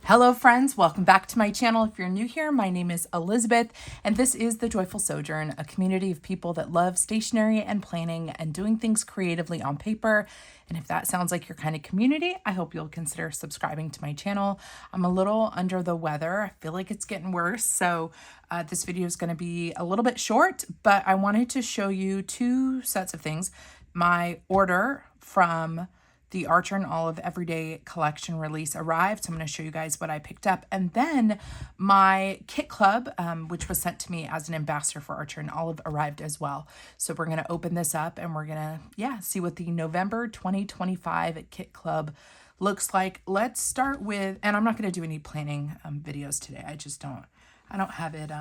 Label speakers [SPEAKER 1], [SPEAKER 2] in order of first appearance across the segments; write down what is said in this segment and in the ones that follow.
[SPEAKER 1] Hello friends, welcome back to my channel. If you're new here, my name is Elizabeth and this is The Joyful Sojourn, a community of people that love stationery and planning and doing things creatively on paper. And if that sounds like your kind of community, I hope you'll consider subscribing to my channel. I'm a little under the weather. I feel like it's getting worse. So this video is going to be a little bit short, but I wanted to show you two sets of things. My order from the Archer and Olive Everyday Collection release arrived. So I'm going to show you guys what I picked up. And then my kit club, which was sent to me as an ambassador for Archer and Olive, arrived as well. So we're going to open this up and we're going to, see what the November 2025 kit club looks like. Let's start with, and I'm not going to do any planning videos today. I don't have it,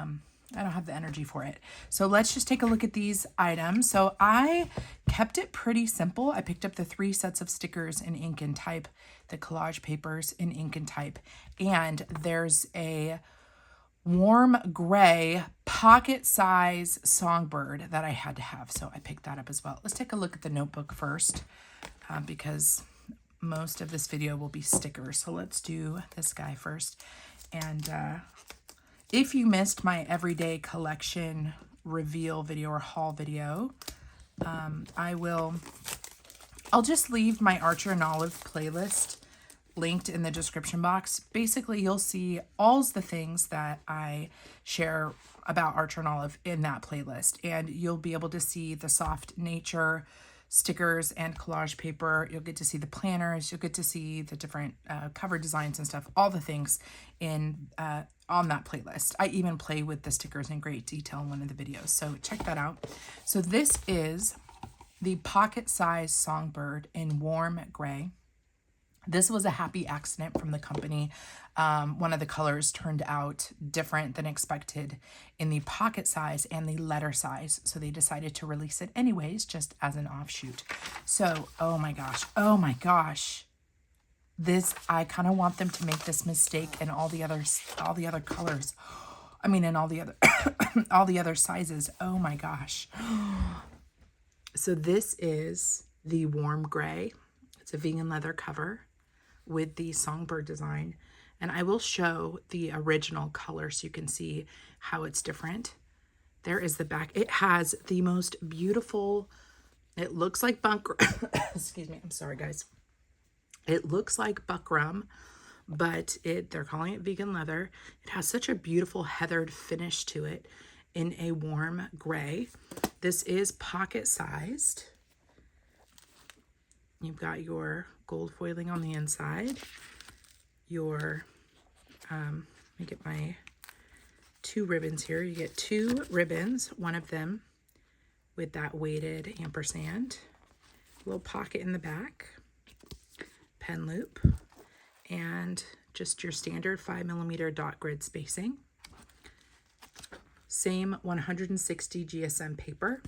[SPEAKER 1] I don't have the energy for it. So let's just take a look at these items. So I kept it pretty simple. I picked up the 3 sets of stickers in ink and type, the collage papers in ink and type, and there's a warm gray pocket size songbird that I had to have. So I picked that up as well. Let's take a look at the notebook first because most of this video will be stickers. So let's do this guy first. And if you missed my everyday collection reveal video or haul video, I'll just leave my Archer and Olive playlist linked in the description box. Basically, you'll see all the things that I share about Archer and Olive in that playlist, and you'll be able to see the soft nature stickers and collage paper. You'll get to see the planners. You'll get to see the different cover designs and stuff, all the things in on that playlist. I even play with the stickers in great detail in one of the videos, so check that out. So this is the pocket size songbird in warm gray. This was a happy accident from the company. One of the colors turned out different than expected in the pocket size and the letter size. So they decided to release it anyways, just as an offshoot. So, oh my gosh. This, I kind of want them to make this mistake in all the other colors. I mean, in all the other, all the other sizes. Oh my gosh. So this is the warm gray. It's a vegan leather cover with the songbird design, and I will show the original color so you can see how it's different. There is the back. It has the most beautiful, it looks like excuse me, I'm sorry guys. It looks like buckram, but they're calling it vegan leather. It has such a beautiful heathered finish to it in a warm gray. This is pocket sized. You've got your gold foiling on the inside. Your, let me get my 2 ribbons here. You get 2 ribbons, one of them with that weighted ampersand, little pocket in the back, pen loop, and just your standard 5mm dot grid spacing. Same 160 GSM paper.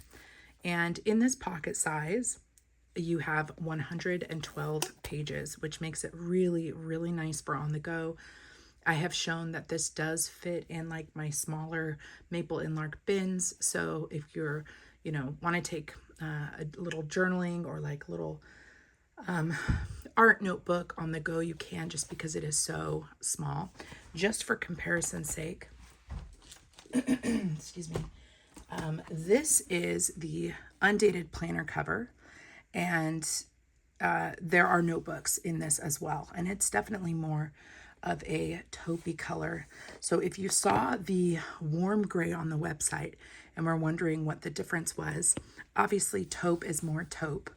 [SPEAKER 1] And in this pocket size, you have 112 pages, which makes it really, really nice for on the go. I have shown that this does fit in like my smaller maple and lark bins. So if you're, want to take a little journaling or like little art notebook on the go, you can, just because it is so small. Just for comparison's sake, excuse me, this is the undated planner cover. And there are notebooks in this as well. And it's definitely more of a taupey color. So if you saw the warm gray on the website and were wondering what the difference was, obviously taupe is more taupe.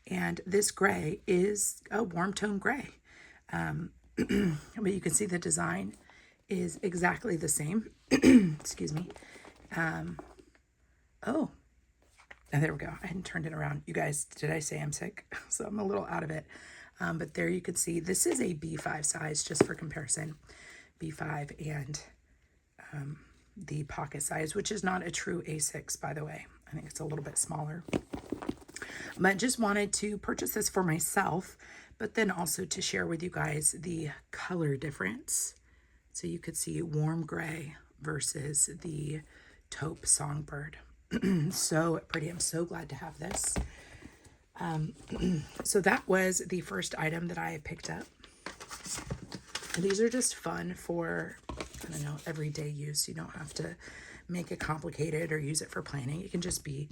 [SPEAKER 1] And this gray is a warm tone gray. But you can see the design is exactly the same. Excuse me. Oh. And there we go. I hadn't turned it around. You guys, did I say I'm sick? So I'm a little out of it. But there you can see this is a B5 size, just for comparison. B5 and the pocket size, which is not a true A6, by the way. I think it's a little bit smaller. But just wanted to purchase this for myself, but then also to share with you guys the color difference. So you could see warm gray versus the taupe songbird. So pretty. I'm so glad to have this. So that was the first item that I picked up. And these are just fun for, I don't know, everyday use. You don't have to make it complicated or use it for planning. It can just be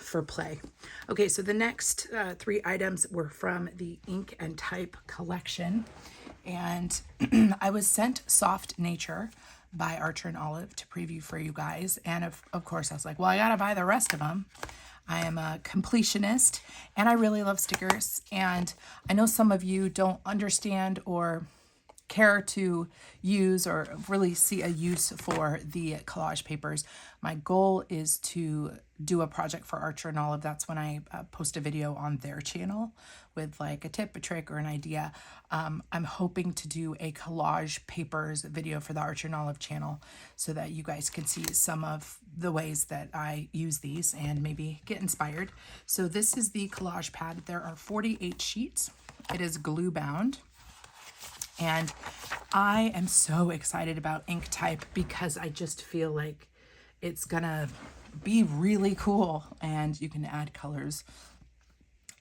[SPEAKER 1] for play. Okay, so the next 3 items were from the Ink and Type collection. And I was sent Soft Nature by Archer and Olive to preview for you guys. And of course, I was like, well, I gotta buy the rest of them. I am a completionist and I really love stickers. And I know some of you don't understand or care to use or really see a use for the collage papers. My goal is to do a project for Archer and Olive. That's when I post a video on their channel with like a tip, a trick, or an idea. I'm hoping to do a collage papers video for the Archer and Olive channel so that you guys can see some of the ways that I use these and maybe get inspired. So this is the collage pad. There are 48 sheets. It is glue bound. And I am so excited about Ink Type because I just feel like it's gonna be really cool, and you can add colors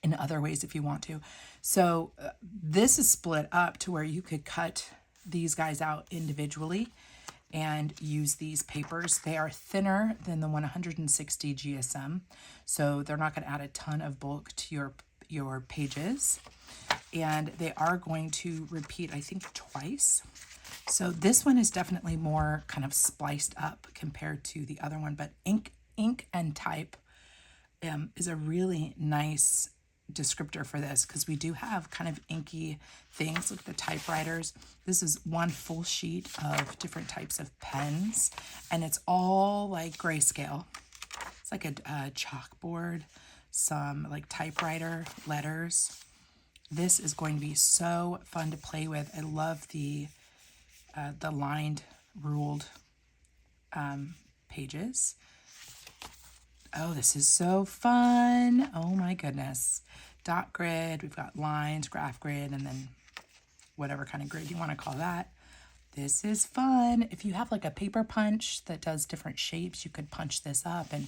[SPEAKER 1] in other ways if you want to. So this is split up to where you could cut these guys out individually and use these papers. They are thinner than the 160 GSM, so they're not going to add a ton of bulk to your pages. And they are going to repeat, I think, twice. So this one is definitely more kind of spliced up compared to the other one, but Ink and Type is a really nice descriptor for this because we do have kind of inky things like the typewriters. This is one full sheet of different types of pens, and it's all like grayscale. It's like a chalkboard, some like typewriter letters. This is going to be so fun to play with. I love the lined, ruled pages. Oh, this is so fun. Oh my goodness. Dot grid, we've got lines, graph grid, and then whatever kind of grid you want to call that. This is fun. If you have like a paper punch that does different shapes, you could punch this up and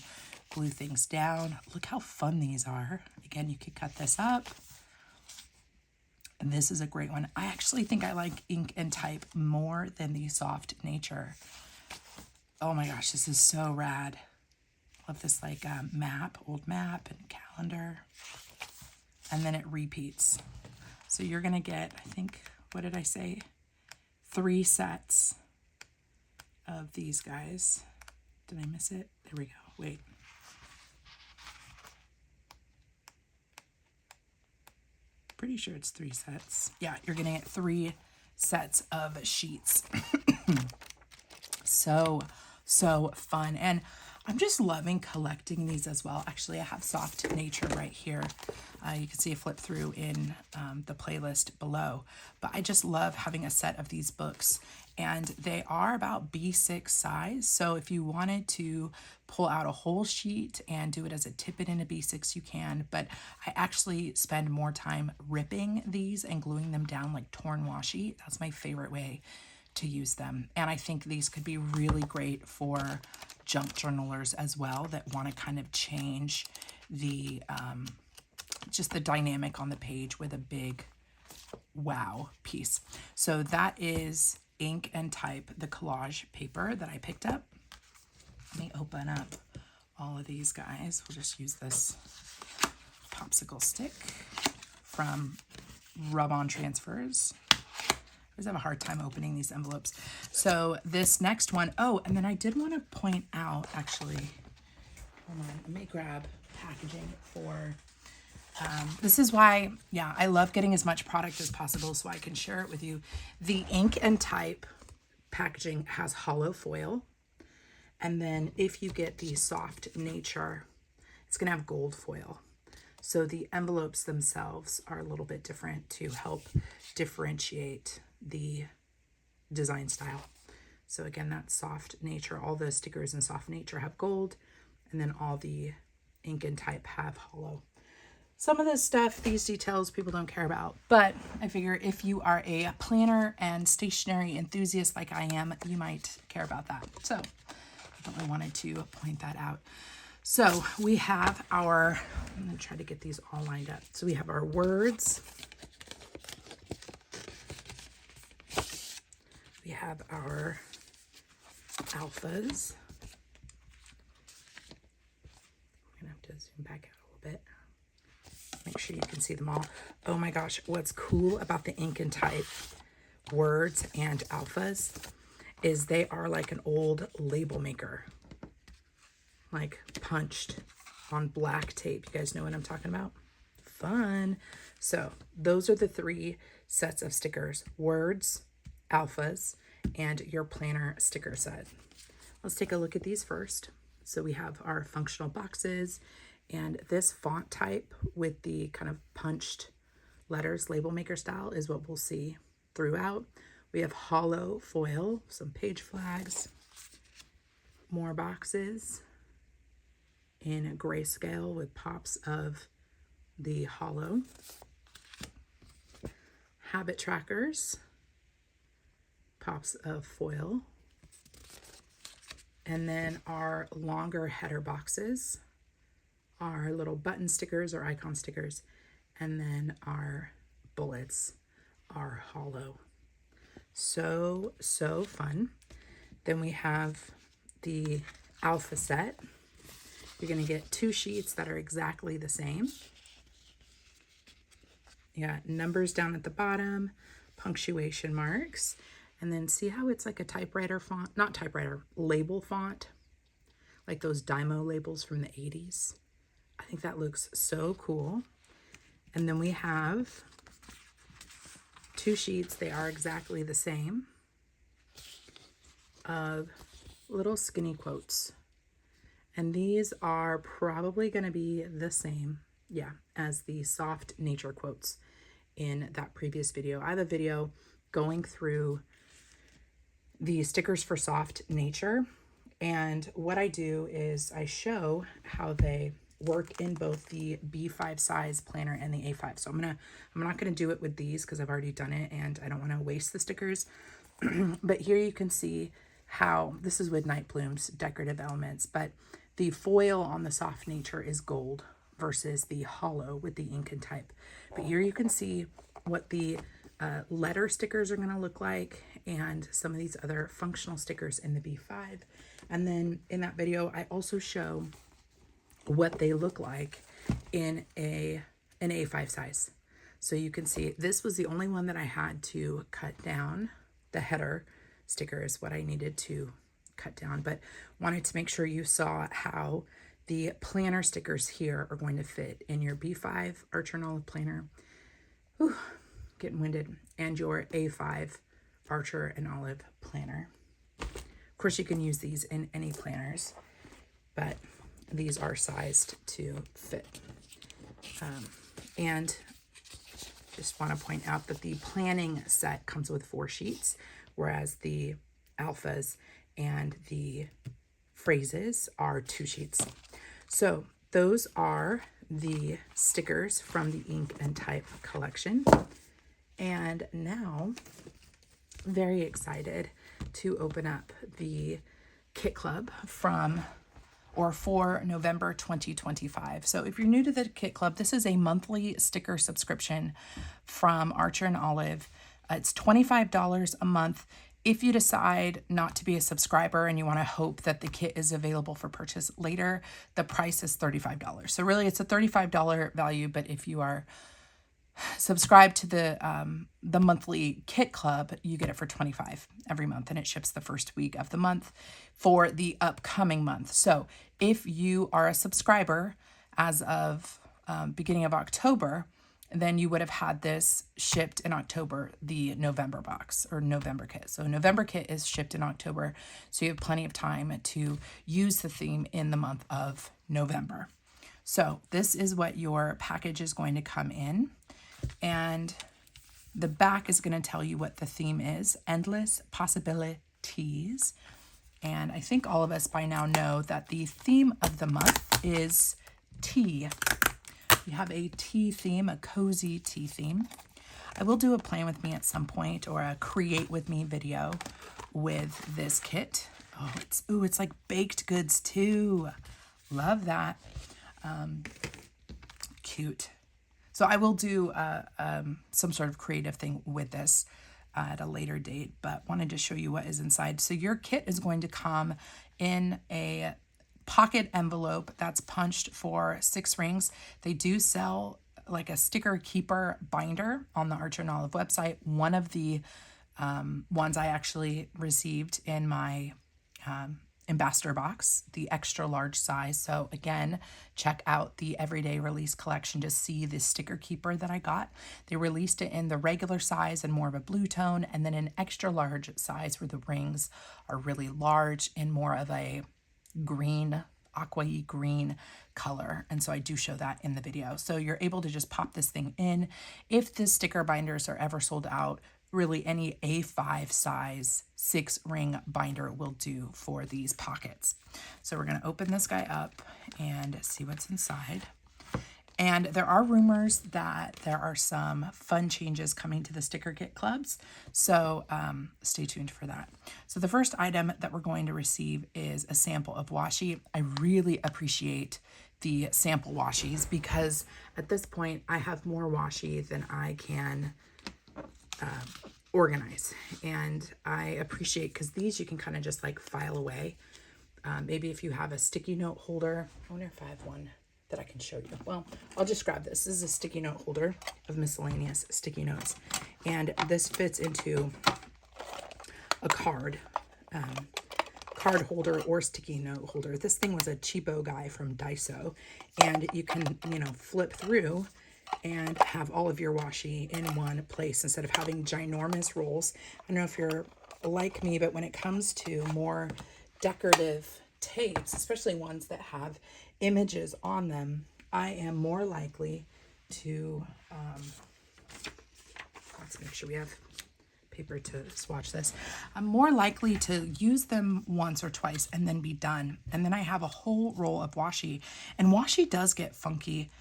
[SPEAKER 1] glue things down. Look how fun these are. Again, you could cut this up. And this is a great one. I actually think I like Ink and Type more than the Soft Nature. Oh my gosh, this is so rad. Love this like map, old map and calendar. And then it repeats. So you're gonna get, I think, what did I say? 3 sets of these guys. Did I miss it? There we go, wait. Pretty sure it's 3 sets. Yeah, you're gonna get 3 sets of sheets. So fun. And I'm just loving collecting these as well. Actually, I have Soft Nature right here. You can see a flip through in the playlist below. But I just love having a set of these books. And they are about B6 size. So if you wanted to pull out a whole sheet and do it as a tippet in a B6, you can. But I actually spend more time ripping these and gluing them down like torn washi. That's my favorite way to use them. And I think these could be really great for junk journalers as well that want to kind of change the just the dynamic on the page with a big wow piece. So that is Ink and Type, the collage paper that I picked up. Let me open up all of these guys. We'll just use this popsicle stick from Rub-On Transfers. I always have a hard time opening these envelopes. So this next one, oh, and then I did want to point out, actually, hold on, let me grab packaging for, this is why, yeah, I love getting as much product as possible so I can share it with you. The Ink and Type packaging has hollow foil. And then if you get the Soft Nature, it's going to have gold foil. So the envelopes themselves are a little bit different to help differentiate the design style. So again, that's Soft Nature. All the stickers in Soft Nature have gold, and then all the Ink and Type have hollow. Some of this stuff, these details, people don't care about, but I figure if you are a planner and stationery enthusiast like I am, you might care about that. So I definitely wanted to point that out. So we have our, I'm going to try to get these all lined up. So we have our words. We have our alphas. I'm gonna have to zoom back out a little bit. Make sure you can see them all. Oh my gosh, what's cool about the ink and type words and alphas is they are like an old label maker, like punched on black tape. You guys know what I'm talking about? Fun. So those are the 3 sets of stickers: words, alphas, and your planner sticker set. Let's take a look at these first. So we have our functional boxes, and this font type with the kind of punched letters, label maker style, is what we'll see throughout. We have hollow foil, some page flags, more boxes in grayscale with pops of the hollow, habit trackers, pops of foil, and then our longer header boxes, our little button stickers or icon stickers, and then our bullets are hollow. So fun. Then we have the alpha set. You're going to get 2 sheets that are exactly the same. You got numbers down at the bottom, punctuation marks, and then see how it's like a typewriter font, not typewriter, label font, like those Dymo labels from the 80s. I think that looks so cool. And then we have 2 sheets, they are exactly the same, of little skinny quotes. And these are probably going to be the same, as the soft nature quotes in that previous video. I have a video going through the stickers for soft nature, and what I do is I show how they work in both the B5 size planner and the A5. So I'm not gonna do it with these because I've already done it and I don't want to waste the stickers. But here you can see how this is with Night Bloom's decorative elements, but the foil on the soft nature is gold versus the hollow with the ink and type. But here you can see what the letter stickers are going to look like and some of these other functional stickers in the B5. And then in that video, I also show what they look like in an A5 size. So you can see this was the only one that I had to cut down. The header sticker is what I needed to cut down, but wanted to make sure you saw how the planner stickers here are going to fit in your B5 Archer and Olive planner. Whew, getting winded. And your A5 Archer and Olive planner. Of course, you can use these in any planners, but these are sized to fit. And just want to point out that the planning set comes with 4 sheets, whereas the alphas and the phrases are 2 sheets. So those are the stickers from the ink and type collection. And now, very excited to open up the Kit Club for November 2025. So if you're new to the Kit Club, this is a monthly sticker subscription from Archer and Olive. It's $25 a month. If you decide not to be a subscriber and you want to hope that the kit is available for purchase later, the price is $35. So really it's a $35 value, but if you are subscribed to the monthly Kit Club, you get it for $25 every month, and it ships the first week of the month for the upcoming month. So if you are a subscriber as of beginning of October, then you would have had this shipped in October, the November box or November kit. So November kit is shipped in October, so you have plenty of time to use the theme in the month of November. So this is what your package is going to come in, and the back is going to tell you what the theme is: endless possibilities. And I think all of us by now know that the theme of the month is tea. We have a tea theme, a cozy tea theme. I will do a plan with me at some point, or a create with me video with this kit. Oh, it's like baked goods too. Love that. Cute. So I will do some sort of creative thing with this at a later date, but wanted to show you what is inside. So your kit is going to come in a pocket envelope that's punched for 6 rings. They do sell like a sticker keeper binder on the Archer and Olive website. One of the ones I actually received in my ambassador box, the extra large size. So again, check out the everyday release collection to see the sticker keeper that I got. They released it in the regular size and more of a blue tone, and then an extra large size where the rings are really large and more of a green, aqua-y green color. And so I do show that in the video. So you're able to just pop this thing in. If the sticker binders are ever sold out, really any A5 size 6-ring binder will do for these pockets. So we're going to open this guy up and see what's inside. And there are rumors that there are some fun changes coming to the sticker kit clubs. So stay tuned for that. So the first item that we're going to receive is a sample of washi. I really appreciate the sample washies because at this point I have more washi than I can organize, and I appreciate because these you can kind of just like file away. Maybe if you have a sticky note holder, I wonder if I have one that I can show you. Well, I'll just grab this. This is a sticky note holder of miscellaneous sticky notes, and this fits into a card holder or sticky note holder. This thing was a cheapo guy from Daiso, and you can, you know, flip through and have all of your washi in one place instead of having ginormous rolls. I don't know if you're like me, but when it comes to more decorative tapes, especially ones that have images on them, I am more likely to, let's make sure we have paper to swatch this. I'm more likely to use them once or twice and then be done. And then I have a whole roll of washi, and washi does get funky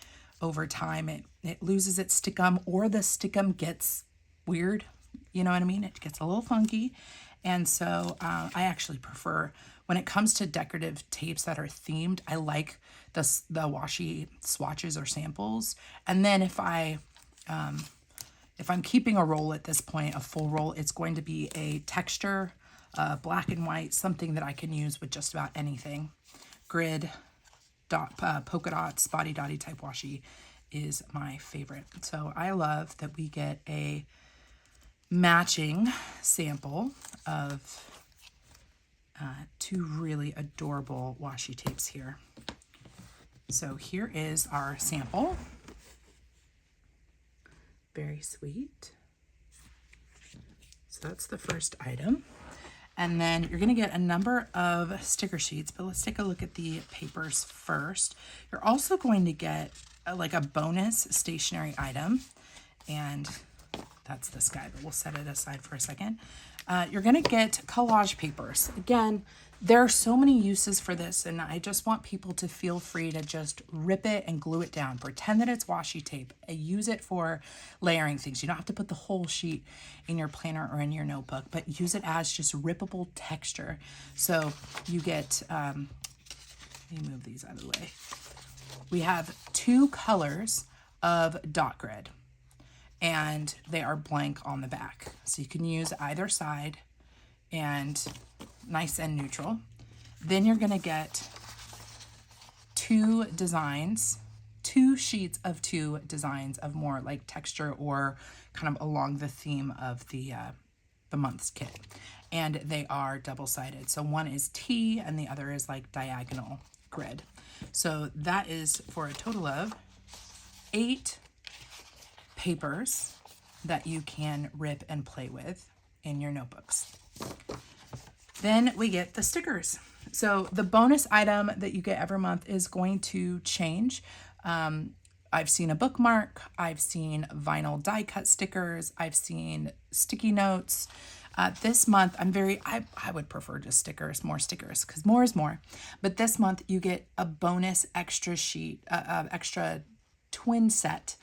[SPEAKER 1] over time. It loses its stickum, or the stickum gets weird. You know what I mean? It gets a little funky. And so I actually prefer, when it comes to decorative tapes that are themed, I like the washi swatches or samples. And then if I'm keeping a roll at this point, a full roll, it's going to be a texture, black and white, something that I can use with just about anything. Grid, polka dot, spotty dotty type washi is my favorite. So I love that we get a matching sample of 2 really adorable washi tapes here. So here is our sample. Very sweet. So that's the first item. And then you're going to get a number of sticker sheets, but let's take a look at the papers first. You're also going to get like a bonus stationery item, and that's this guy, but we'll set it aside for a second. You're going to get collage papers. Again, there are so many uses for this, and I just want people to feel free to just rip it and glue it down. Pretend that it's washi tape. Use it for layering things. You don't have to put the whole sheet in your planner or in your notebook, but use it as just rippable texture. So you get, let me move these out of the way. We have 2 colors of dot grid, and they are blank on the back. So you can use either side, and nice and neutral. Then you're going to get 2 designs, 2 sheets of 2 designs of more like texture or kind of along the theme of the month's kit. And they are double-sided. So one is T and the other is like diagonal grid. So that is for a total of 8 papers that you can rip and play with in your notebooks. Then we get the stickers. So the bonus item that you get every month is going to change. I've seen a bookmark, I've seen vinyl die cut stickers, I've seen sticky notes. This month, I would prefer just stickers, more stickers, because more is more. But this month you get a bonus extra sheet, extra twin set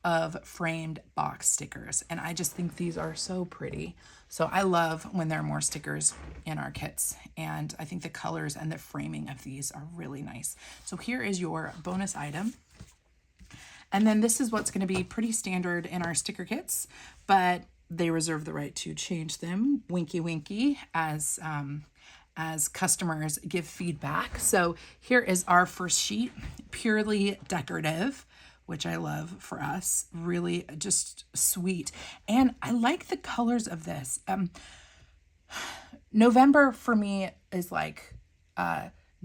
[SPEAKER 1] of framed box stickers. And I just think these are so pretty. So I love when there are more stickers in our kits. And I think the colors and the framing of these are really nice. So here is your bonus item. And then this is what's going to be pretty standard in our sticker kits, but they reserve the right to change them, winky winky, as customers give feedback. So here is our first sheet, purely decorative, which I love for us, really just sweet. And I like the colors of this. November for me is like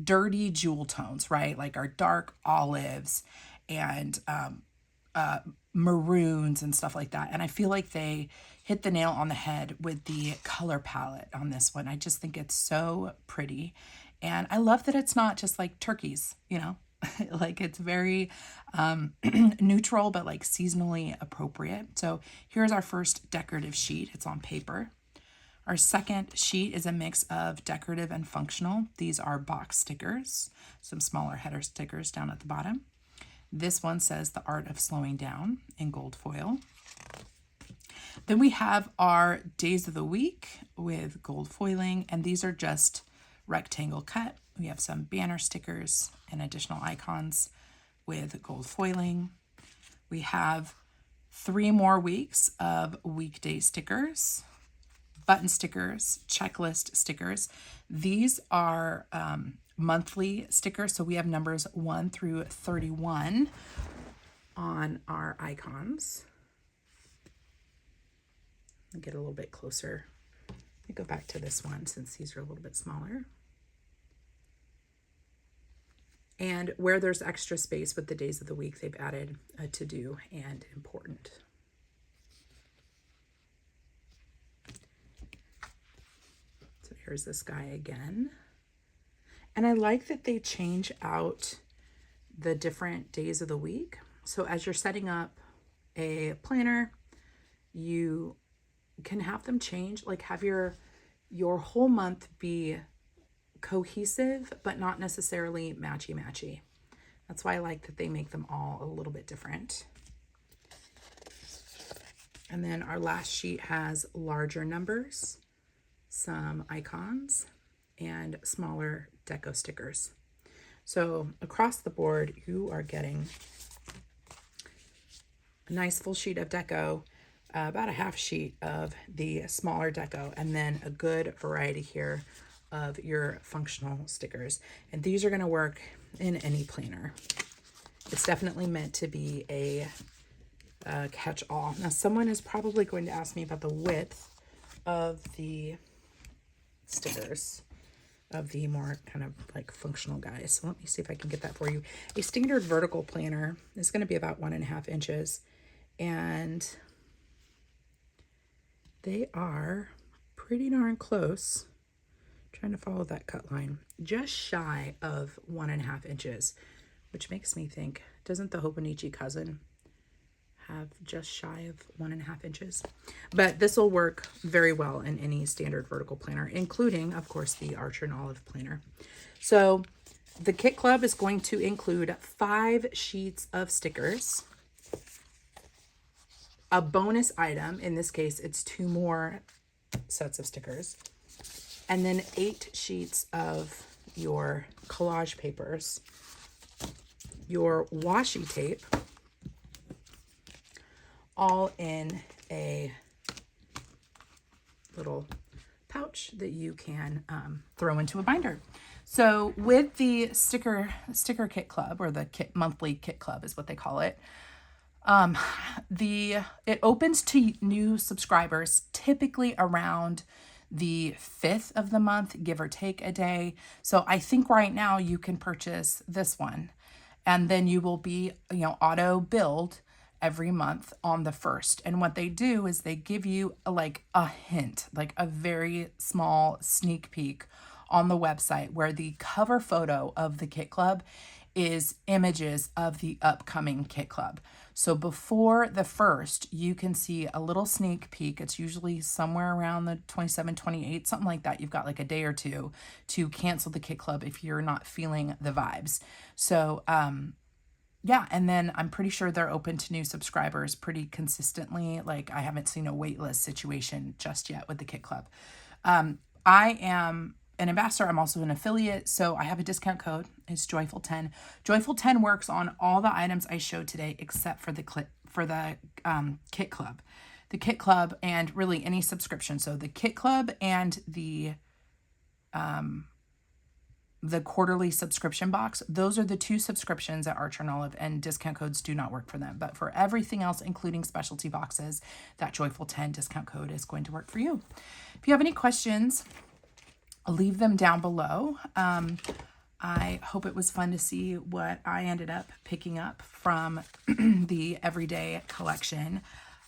[SPEAKER 1] dirty jewel tones, right? Like our dark olives and maroons and stuff like that. And I feel like they hit the nail on the head with the color palette on this one. I just think it's so pretty. And I love that it's not just like turkeys, you know, like it's very neutral, but like seasonally appropriate. So here's our first decorative sheet. It's on paper. Our second sheet is a mix of decorative and functional. These are box stickers, some smaller header stickers down at the bottom. This one says The Art of Slowing Down in gold foil. Then we have our days of the week with gold foiling, and these are just rectangle cut. We have some banner stickers and additional icons with gold foiling. We have 3 more weeks of weekday stickers, button stickers, checklist stickers. These are monthly stickers, so we have numbers 1 through 31 on our icons. I'll get a little bit closer. Let me go back to this one since these are a little bit smaller. And where there's extra space with the days of the week, they've added a to-do and important. So here's this guy again. And I like that they change out the different days of the week. So as you're setting up a planner, you can have them change, like have your whole month be cohesive, but not necessarily matchy-matchy. That's why I like that they make them all a little bit different. And then our last sheet has larger numbers, some icons, and smaller deco stickers. So across the board, you are getting a nice full sheet of deco, about a half sheet of the smaller deco, and then a good variety here of your functional stickers. And these are going to work in any planner. It's definitely meant to be a catch-all. Now, someone is probably going to ask me about the width of the stickers, of the more kind of like functional guys. So let me see if I can get that for you. A standard vertical planner is going to be about 1.5 inches, and they are pretty darn close. Trying to follow that cut line, just shy of 1.5 inches, which makes me think, doesn't the Hobonichi cousin have just shy of 1.5 inches? But this will work very well in any standard vertical planner, including, of course, the Archer and Olive planner. So the Kit Club is going to include 5 sheets of stickers, a bonus item. In this case, it's 2 more sets of stickers, and then 8 sheets of your collage papers, your washi tape, all in a little pouch that you can throw into a binder. So with the sticker kit club, or the monthly kit club is what they call it, it opens to new subscribers typically around the 5th of the month, give or take a day. So I think right now you can purchase this one, and then you will be, auto billed every month on the 1st. And what they do is they give you a hint, like a very small sneak peek on the website, where the cover photo of the Kit Club is images of the upcoming Kit Club. So before the 1st, you can see a little sneak peek. It's usually somewhere around the 27, 28, something like that. You've got like a day or two to cancel the Kit Club if you're not feeling the vibes. So, yeah, and then I'm pretty sure they're open to new subscribers pretty consistently. Like, I haven't seen a waitlist situation just yet with the Kit Club. I am an ambassador. I'm also an affiliate, so I have a discount code. It's Joyful10. Joyful10 works on all the items I showed today except for the Kit Club. the Kit Club and really any subscription. So the Kit Club and the quarterly subscription box, those are the two subscriptions at Archer and Olive, and discount codes do not work for them. But for everything else, including specialty boxes, that Joyful 10 discount code is going to work for you. If you have any questions, leave them down below. I hope it was fun to see what I ended up picking up from the Everyday collection.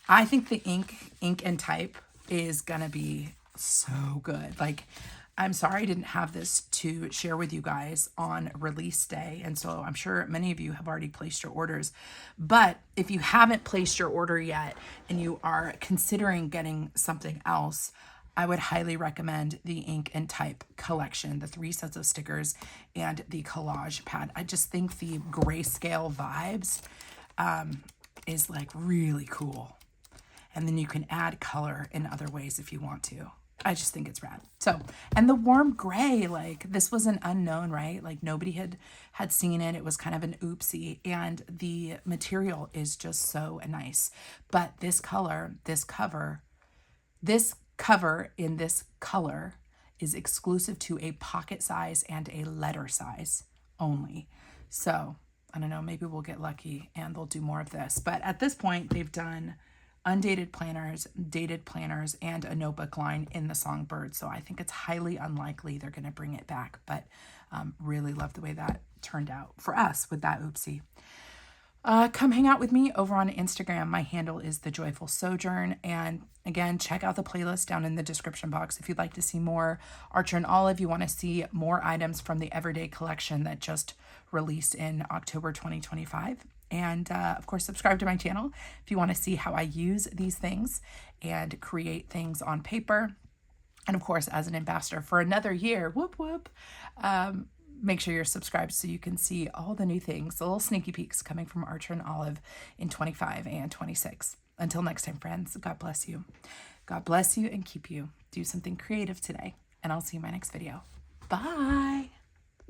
[SPEAKER 1] I think the ink and type is gonna be so good. Like, I'm sorry I didn't have this to share with you guys on release day, and so I'm sure many of you have already placed your orders. But if you haven't placed your order yet and you are considering getting something else, I would highly recommend the ink and type collection, the 3 sets of stickers and the collage pad. I just think the grayscale vibes is like really cool. And then you can add color in other ways if you want to. I just think it's rad. So, and the warm gray, like this was an unknown, right? Like nobody had seen it. It was kind of an oopsie, and the material is just so nice. But this color, this cover in this color is exclusive to a pocket size and a letter size only. So I don't know, maybe we'll get lucky and they'll do more of this. But at this point, they've done undated planners, dated planners, and a notebook line in the Songbird. So I think it's highly unlikely they're going to bring it back, but really love the way that turned out for us with that oopsie. Come hang out with me over on Instagram. My handle is The Joyful Sojourn. And again, check out the playlist down in the description box if you'd like to see more Archer and Olive. You want to see more items from the Everyday collection that just released in October 2025. And of course, subscribe to my channel if you want to see how I use these things and create things on paper. And of course, as an ambassador for another year, whoop, whoop, make sure you're subscribed so you can see all the new things, the little sneaky peeks coming from Archer and Olive in 25 and 26. Until next time, friends, God bless you. God bless you and keep you. Do something creative today, and I'll see you in my next video. Bye.